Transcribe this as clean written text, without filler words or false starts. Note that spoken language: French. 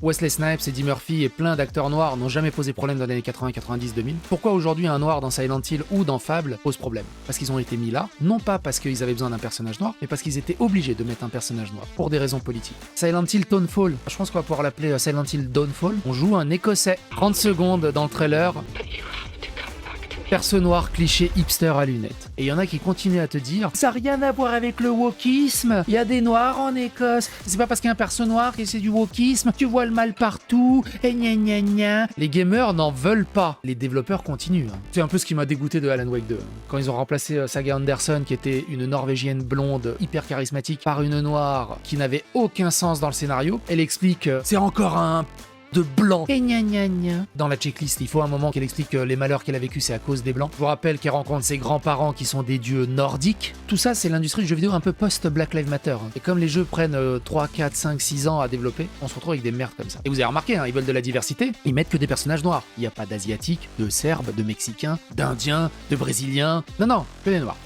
Wesley Snipes, Eddie Murphy et plein d'acteurs noirs n'ont jamais posé problème dans les années 80, 90, 2000. Pourquoi aujourd'hui un noir dans Silent Hill ou dans Fable pose problème? Parce qu'ils ont été mis là, non pas parce qu'ils avaient besoin d'un personnage noir, mais parce qu'ils étaient obligés de mettre un personnage noir, pour des raisons politiques. Silent Hill Dawnfall, je pense qu'on va pouvoir l'appeler Silent Hill Dawnfall. On joue un écossais. 30 secondes dans le trailer. Perso noir, cliché hipster à lunettes. Et il y en a qui continuent à te dire ça n'a rien à voir avec le wokisme, il y a des noirs en Écosse, c'est pas parce qu'il y a un perso noir que c'est du wokisme, tu vois le mal partout, et gna gna gna. Les gamers n'en veulent pas, les développeurs continuent. C'est un peu ce qui m'a dégoûté de Alan Wake 2. Quand ils ont remplacé Saga Anderson, qui était une norvégienne blonde hyper charismatique, par une noire qui n'avait aucun sens dans le scénario, elle explique c'est encore un de blanc. Et gna gna gna. Dans la checklist, il faut un moment qu'elle explique que les malheurs qu'elle a vécu c'est à cause des blancs. Je vous rappelle qu'elle rencontre ses grands-parents qui sont des dieux nordiques. Tout ça, c'est l'industrie du jeu vidéo un peu post-Black Lives Matter. Et comme les jeux prennent 3, 4, 5, 6 ans à développer, on se retrouve avec des merdes comme ça. Et vous avez remarqué, ils veulent de la diversité, ils mettent que des personnages noirs. Il n'y a pas d'asiatiques, de serbes, de mexicains, d'indiens, de brésiliens. Non, que des noirs.